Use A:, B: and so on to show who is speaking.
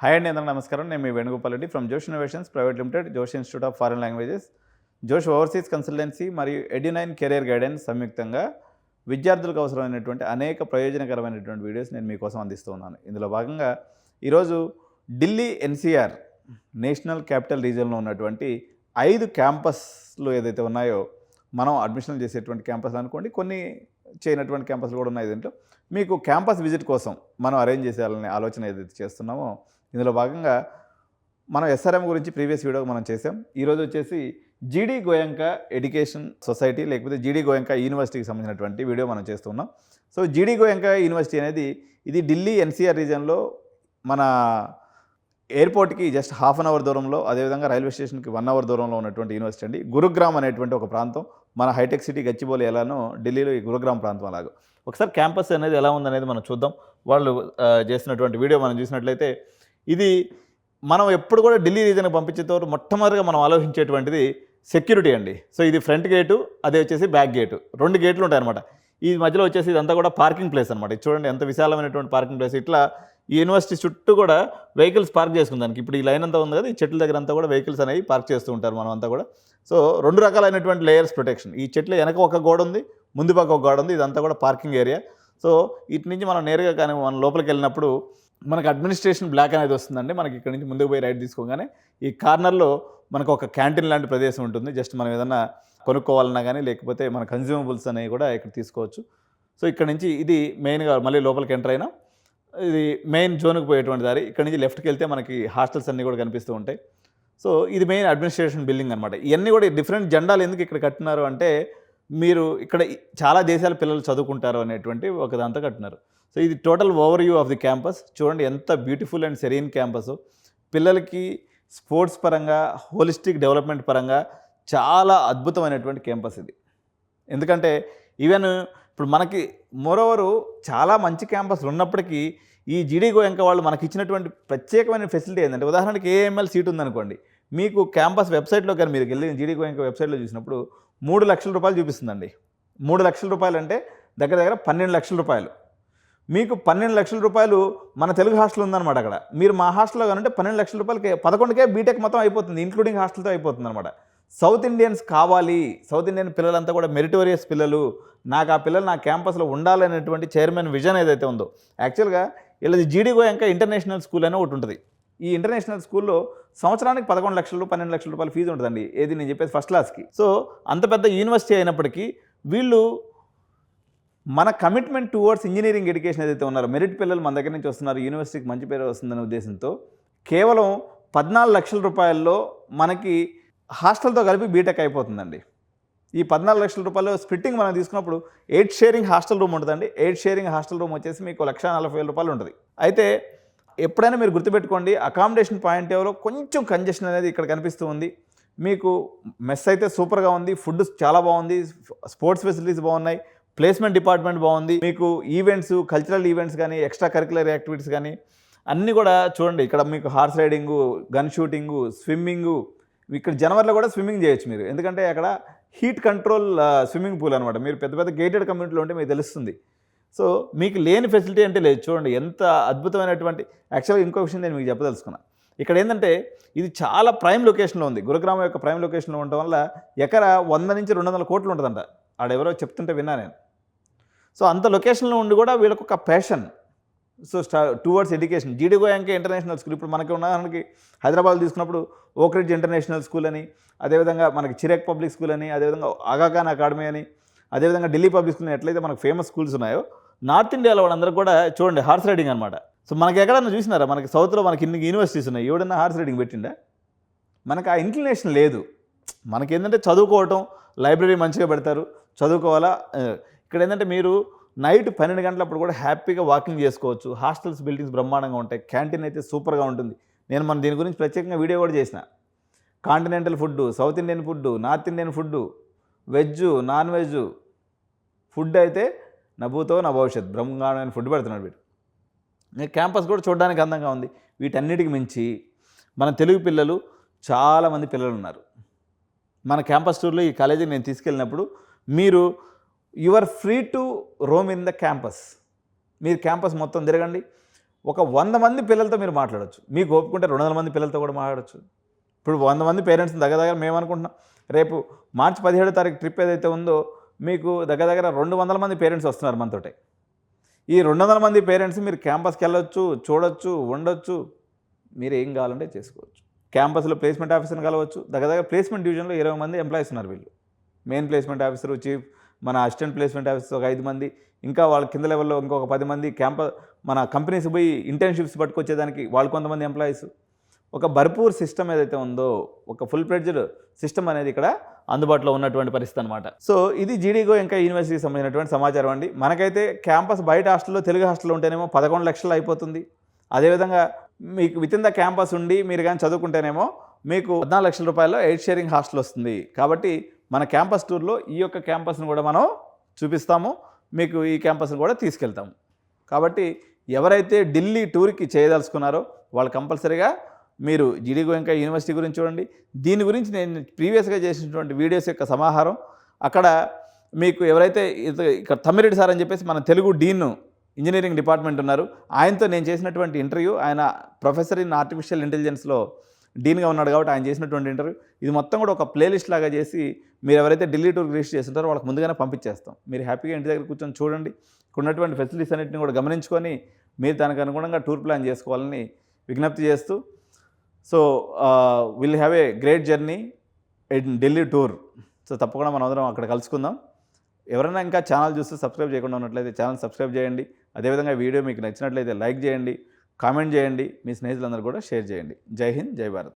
A: Hi అండి, అందరికీ నమస్కారం. నేను మీ వేణుగోపాల్ రెడ్డి ఫ్రమ్ జోష్ ఇన్నోవేషన్స్ ప్రైవేట్ లిమిటెడ్, జోష్ ఇన్స్టిట్యూట్ ఆఫ్ ఫారెన్ లాంగ్వేజెస్, జోష్ ఓవర్సీస్ కన్సల్టెన్సీ మరియు ఎడ్యునైన్ కెరియర్ గైడెన్స్ సంయుక్తంగా విద్యార్థులకు అవసరమైనటువంటి అనేక ప్రయోజనకరమైనటువంటి వీడియోస్ నేను మీకోసం అందిస్తూ ఉన్నాను. ఇందులో భాగంగా ఈరోజు ఢిల్లీ ఎన్సీఆర్ నేషనల్ క్యాపిటల్ రీజియన్లో ఉన్నటువంటి 5 క్యాంపస్లు ఏదైతే ఉన్నాయో, మనం అడ్మిషన్లు చేసేటువంటి క్యాంపస్లు అనుకోండి, కొన్ని చేయనటువంటి క్యాంపస్లు కూడా ఉన్నాయి. దీంట్లో మీకు క్యాంపస్ విజిట్ కోసం మనం అరేంజ్ చేసేయాలనే ఆలోచన ఏదైతే చేస్తున్నామో, ఇందులో భాగంగా మనం ఎస్ఆర్ఎం గురించి ప్రీవియస్ వీడియో మనం చేసాం. ఈరోజు వచ్చేసి జీడీ గోయంకా ఎడ్యుకేషన్ సొసైటీ లేకపోతే జీడీ గోయంకా యూనివర్సిటీకి సంబంధించినటువంటి వీడియో మనం చేస్తున్నాం. సో జీడీ గోయంకా యూనివర్సిటీ అనేది ఇది ఢిల్లీ ఎన్సీఆర్ రీజియన్లో మన ఎయిర్పోర్ట్కి జస్ట్ హాఫ్ అన్ అవర్ దూరంలో, అదేవిధంగా రైల్వే స్టేషన్కి 1 అవర్ దూరంలో ఉన్నటువంటి యూనివర్సిటీ అండి. గురుగ్రామ్ అనేటువంటి ఒక ప్రాంతం, మన హైటెక్ సిటీ గచ్చిబౌలి ఎలానో ఢిల్లీలో ఈ గురుగ్రామ్ ప్రాంతం అలాగా. ఒకసారి క్యాంపస్ అనేది ఎలా ఉందనేది మనం చూద్దాం. వాళ్ళు చేసినటువంటి వీడియో మనం చూసినట్లయితే, ఇది మనం ఎప్పుడు కూడా ఢిల్లీ రీజన్కి పంపించేటప్పుడు మొట్టమొదటిగా మనం ఆలోచించేటువంటిది సెక్యూరిటీ అండి. సో ఇది ఫ్రంట్ గేటు, అదే వచ్చేసి బ్యాక్ గేటు, 2 గేట్లు ఉంటాయన్నమాట. ఈ మధ్యలో వచ్చేసి ఇదంతా కూడా పార్కింగ్ ప్లేస్ అనమాట. ఇది చూడండి ఎంత విశాలమైనటువంటి పార్కింగ్ ప్లేస్. ఇట్లా ఈ యూనివర్సిటీ చుట్టూ కూడా వెహికల్స్ పార్క్ చేసుకుందానికి ఇప్పుడు ఈ లైన్ అంతా ఉంది కదా, ఈ చెట్ల దగ్గర అంతా కూడా వెహికల్స్ అనేవి పార్క్ చేస్తూ ఉంటారు మనం అంతా కూడా. సో 2 రకాలైనటువంటి లేయర్స్ ప్రొటెక్షన్. ఈ చెట్లు వెనక ఒక గోడ ఉంది, ముందు పక్క ఒక గోడ ఉంది. ఇదంతా కూడా పార్కింగ్ ఏరియా. సో ఇటు నుంచి మనం నేరుగా కానీ మనం లోపలికి వెళ్ళినప్పుడు మనకు అడ్మినిస్ట్రేషన్ బ్లాక్ అనేది వస్తుందండి. మనకి ఇక్కడ నుంచి ముందుకు పోయి రైట్ తీసుకోగానే ఈ కార్నర్లో మనకు ఒక క్యాంటీన్ లాంటి ప్రదేశం ఉంటుంది. జస్ట్ మనం ఏదన్నా కొనుక్కోవాలన్నా కానీ, లేకపోతే మన కన్జ్యూమబుల్స్ అనేవి కూడా ఇక్కడ తీసుకోవచ్చు. సో ఇక్కడ నుంచి ఇది మెయిన్గా మళ్ళీ లోపలికి ఎంటర్ అయినా ఇది మెయిన్ జోన్కి పోయేటువంటి దారి. ఇక్కడ నుంచి లెఫ్ట్కి వెళ్తే మనకి హాస్టల్స్ అన్నీ కూడా కనిపిస్తూ ఉంటాయి. సో ఇది మెయిన్ అడ్మినిస్ట్రేషన్ బిల్డింగ్ అనమాట. ఇవన్నీ కూడా డిఫరెంట్ జెండాలు ఎందుకు ఇక్కడ కట్టినారు అంటే, మీరు ఇక్కడ చాలా దేశాల పిల్లలు చదువుకుంటారు అనేటువంటి ఒక దాంతో కట్టినారు. సో ఇది total over view of the campus. చూడండి ఎంత బ్యూటిఫుల్ అండ్ సెరీన్ క్యాంపస్. పిల్లలకి స్పోర్ట్స్ పరంగా, హోలిస్టిక్ డెవలప్మెంట్ పరంగా చాలా అద్భుతమైనటువంటి క్యాంపస్ ఇది. ఎందుకంటే ఈవెన్ ఇప్పుడు మనకి మోరోవరు చాలా మంచి క్యాంపస్లు ఉన్నప్పటికీ ఈ జీడీ గోయంకా వాళ్ళు మనకి ఇచ్చినటువంటి ప్రత్యేకమైన ఫెసిలిటీ ఏంటంటే, ఉదాహరణకి ఏఎంఎల్ సీట్ ఉందనుకోండి, మీకు క్యాంపస్ వెబ్సైట్లో కానీ మీరు వెళ్ళి జీడీ గోయంకా వెబ్సైట్లో చూసినప్పుడు 3 లక్షల రూపాయలు చూపిస్తుందండి. 3 లక్షల రూపాయలు అంటే దగ్గర దగ్గర 12 లక్షల రూపాయలు. మీకు 12 లక్షల రూపాయలు మన తెలుగు హాస్టల్ ఉందన్నమాట. అక్కడ మీరు మా హాస్టల్లో కానంటే 12 లక్షల రూపాయలకి 11కే బీటెక్ మొత్తం అయిపోతుంది, ఇంక్లూడింగ్ హాస్టల్తో అయిపోతుంది అనమాట. సౌత్ ఇండియన్స్ కావాలి, సౌత్ ఇండియన్ పిల్లలంతా కూడా మెరిటోరియస్ పిల్లలు, నాకు ఆ పిల్లలు నా క్యాంపస్లో ఉండాలనేటువంటి చైర్మన్ విజన్ ఏదైతే ఉందో, యాక్చువల్గా వీళ్ళది జీడీ గోయంకా ఇంటర్నేషనల్ స్కూల్ అని ఒకటి ఉంటుంది. ఈ ఇంటర్నేషనల్ స్కూల్లో సంవత్సరానికి 11 లక్షలు 12 లక్షల రూపాయలు ఫీజు ఉంటుందండి. ఏది నేను చెప్పేది ఫస్ట్ క్లాస్కి. సో అంత పెద్ద యూనివర్సిటీ అయినప్పటికీ వీళ్ళు మన కమిట్మెంట్ టువర్డ్స్ ఇంజనీరింగ్ ఎడ్యుకేషన్ ఏదైతే ఉన్నారో, మెరిట్ పిల్లలు మన దగ్గర నుంచి వస్తున్నారు, యూనివర్సిటీకి మంచి పేరు వస్తుందనే ఉద్దేశంతో కేవలం 14 లక్షల రూపాయల్లో మనకి హాస్టల్తో కలిపి బీటెక్ అయిపోతుందండి. ఈ 14 లక్షల రూపాయలు స్ప్లిట్టింగ్ మనం తీసుకున్నప్పుడు 8 షేరింగ్ హాస్టల్ రూమ్ ఉంటుందండి. 8 షేరింగ్ హాస్టల్ రూమ్ వచ్చేసి మీకు 1,40,000 రూపాయలు ఉంటుంది. అయితే ఎప్పుడైనా మీరు గుర్తుపెట్టుకోండి, అకామిడేషన్ పాయింట్ ఎవరో కొంచెం కంజెషన్ అనేది ఇక్కడ కనిపిస్తూ ఉంది. మీకు మెస్ అయితే సూపర్గా ఉంది, ఫుడ్ చాలా బాగుంది, స్పోర్ట్స్ ఫెసిలిటీస్ బాగున్నాయి, ప్లేస్మెంట్ డిపార్ట్మెంట్ బాగుంది. మీకు ఈవెంట్స్, కల్చరల్ ఈవెంట్స్ కానీ, ఎక్స్ట్రా కరిక్యులర్ యాక్టివిటీస్ కానీ అన్నీ కూడా చూడండి. ఇక్కడ మీకు horse riding, gun shooting, swimming, ఇక్కడ జనవరిలో కూడా స్విమ్మింగ్ చేయొచ్చు మీరు. ఎందుకంటే అక్కడ హీట్ కంట్రోల్ స్విమ్మింగ్ పూల్ అనమాట. మీరు పెద్ద పెద్ద గేటెడ్ కమ్యూనిటీలో ఉంటే మీకు తెలుస్తుంది. సో మీకు లేని ఫెసిలిటీ అంటే లేదు. చూడండి ఎంత అద్భుతమైనటువంటి. యాక్చువల్గా ఇంకో విషయం నేను మీకు చెప్పదలుచుకున్నాను. ఇక్కడ ఏంటంటే ఇది చాలా ప్రైమ్ లొకేషన్లో ఉంది. గురుగ్రామం యొక్క ప్రైమ్ లొకేషన్లో ఉండటం వల్ల ఎకరా 100 నుంచి 200 కోట్లు ఉంటుందంట. ఆడెవరో చెప్తుంటే విన్నా నేను. సో అంత లొకేషన్లో ఉండి కూడా వీళ్ళకు ఒక ప్యాషన్ సో టువర్డ్స్ ఎడ్యుకేషన్. జీడీ గోయంకా ఇంటర్నేషనల్ స్కూల్ ఇప్పుడు మనకి ఉదాహరణకి హైదరాబాద్ తీసుకున్నప్పుడు ఓక్రిడ్జ్ ఇంటర్నేషనల్ స్కూల్ అని, అదేవిధంగా మనకి చిరాక్ పబ్లిక్ స్కూల్ అని, అదేవిధంగా ఆగాఖాన్ అకాడమీ అని, అదేవిధంగా ఢిల్లీ పబ్లిక్ స్కూల్ అని ఎట్లయితే మనకు ఫేమస్ స్కూల్స్ ఉన్నాయో, నార్త్ ఇండియాలో వాళ్ళందరూ కూడా చూడండి హార్స్ రైడింగ్ అనమాట. సో మనకి ఎక్కడన్నా చూసినారా, మనకి సౌత్లో మనకి ఇన్ని యూనివర్సిటీస్ ఉన్నాయి, ఎవడన్నా హార్స్ రైడింగ్ పెట్టిండా? మనకు ఆ ఇంక్లినేషన్ లేదు. మనకి ఏంటంటే చదువుకోవటం, లైబ్రరీ మంచిగా పెడతారు, చదువుకోవాలా. ఇక్కడ ఏంటంటే మీరు నైట్ 12 గంటలప్పుడు కూడా హ్యాపీగా వాకింగ్ చేసుకోవచ్చు. హాస్టల్స్ బిల్డింగ్స్ బ్రహ్మాండంగా ఉంటాయి, క్యాంటీన్ అయితే సూపర్గా ఉంటుంది. నేను మన దీని గురించి ప్రత్యేకంగా వీడియో కూడా చేసిన. Continental food, south Indian food, north Indian food, veg, non veg food అయితే నభూతో నా భవిష్యత్, బ్రహ్మాండమైన ఫుడ్ పెడుతున్నాడు వీడు. క్యాంపస్ కూడా చూడడానికి అందంగా ఉంది. వీటన్నిటికి మించి మన తెలుగు పిల్లలు చాలామంది పిల్లలు ఉన్నారు. మన క్యాంపస్ టూర్లో ఈ కాలేజీకి నేను తీసుకెళ్ళినప్పుడు మీరు you are free to roam in the campus. మీరు క్యాంపస్ మొత్తం తిరగండి. ఒక 100 మంది పిల్లలతో మీరు మాట్లాడొచ్చు. మీకు ఓపుకుంటే 200 మంది పిల్లలతో కూడా మాట్లాడొచ్చు. ఇప్పుడు 100 మంది పేరెంట్స్‌ని దగ్గర మేము అనుకుంటున్నాం. రేపు మార్చి 17వ తారీఖు ట్రిప్ ఏదైతే ఉందో మీకు దగ్గర 200 మంది పేరెంట్స్ వస్తున్నారు మనతోటి. ఈ 200 మంది పేరెంట్స్ మీరు క్యాంపస్‌కి వెళ్ళొచ్చు, చూడొచ్చు, ఉండొచ్చు. మీరు ఏం కావాలంటే చేసుకోవచ్చు. క్యాంపస్‌లో ప్లేస్‌మెంట్ ఆఫీసర్‌ని కలవచ్చు. దగ్గర ప్లేస్‌మెంట్ డివిజన్‌లో 20 మంది ఎంప్లాయీస్ ఉన్నారు వీళ్ళు. మెయిన్ ప్లేస్‌మెంట్ ఆఫీసరు, చీఫ్, మన అసిస్టెంట్ ప్లేస్‌మెంట్ ఆఫీసర్ ఒక 5 మంది, ఇంకా వాళ్ళ కింద లెవెల్‌లో ఇంకొక 10 మంది మన కంపెనీస్‌కి పోయి ఇంటర్న్‌షిప్స్ పట్టుకొచ్చేదానికి వాళ్ళు కొంతమంది ఎంప్లాయీస్. ఒక భర్పూర్ సిస్టమ్ ఏదైతే ఉందో, ఒక ఫుల్ ఫ్లెడ్జ్డ్ సిస్టమ్ అనేది ఇక్కడ అందుబాటులో ఉన్నటువంటి పరిస్థితి అనమాట. సో ఇది జీడీగో ఇంకా యూనివర్సిటీకి సంబంధించినటువంటి సమాచారం అండి. మనకైతే క్యాంపస్ బయట హాస్టల్లో, తెలుగు హాస్టల్లో ఉంటేనేమో 11 లక్షలు అయిపోతుంది. అదేవిధంగా మీకు వితిన్ ద క్యాంపస్ ఉండి మీరు కానీ చదువుకుంటేనేమో మీకు 14 లక్షల రూపాయల్లో ఎయిట్ షేరింగ్ హాస్టల్ వస్తుంది. కాబట్టి మన క్యాంపస్ టూర్లో ఈ యొక్క క్యాంపస్ను కూడా మనం చూపిస్తాము, మీకు ఈ క్యాంపస్ను కూడా తీసుకెళ్తాము. కాబట్టి ఎవరైతే ఢిల్లీ టూర్కి చేయదలుచుకున్నారో వాళ్ళు కంపల్సరీగా మీరు జీడీగో ఇంకా యూనివర్సిటీ గురించి చూడండి. దీని గురించి నేను ప్రీవియస్గా చేసినటువంటి వీడియోస్ యొక్క సమాహారం అక్కడ మీకు ఎవరైతే ఇక్కడ తమ్మిరెడ్డి సార్ అని చెప్పేసి మన తెలుగు డీన్ ఇంజనీరింగ్ డిపార్ట్మెంట్ ఉన్నారు, ఆయనతో నేను చేసినటువంటి ఇంటర్వ్యూ. ఆయన ప్రొఫెసర్ ఇన్ ఆర్టిఫిషియల్ ఇంటెలిజెన్స్లో డీన్గా ఉన్నాడు కాబట్టి ఆయన చేసినటువంటి ఇంటర్వ్యూ ఇది మొత్తం కూడా ఒక ప్లేలిస్ట్ లాగా చేసి మీరు ఎవరైతే ఢిల్లీ టూర్ రిజిస్టర్ చేస్తుంటారో వాళ్ళకి ముందుగానే పంపించేస్తాం. మీరు హ్యాపీగా ఇంటి దగ్గర కూర్చొని చూడండి. ఇక్కడ ఉన్నటువంటి ఫెసిలిటీస్ అన్నింటినీ కూడా గమనించుకొని మీరు దానికి అనుగుణంగా టూర్ ప్లాన్ చేసుకోవాలని విజ్ఞప్తి చేస్తూ, so will have a great journey in Delhi tour. So తప్పకుండా మనం అందరం అక్కడ కలుసుకుందాం. ఎవరైనా ఇంకా ఛానల్ చూస్తే సబ్స్క్రైబ్ చేయకుండా ఉన్నట్లయితే ఛానల్ సబ్స్క్రైబ్ చేయండి. అదేవిధంగా వీడియో మీకు నచ్చినట్లయితే లైక్ చేయండి, కామెంట్ చేయండి, మీ స్నేహితులందరూ కూడా షేర్ చేయండి. జై హింద్, జై భారత్.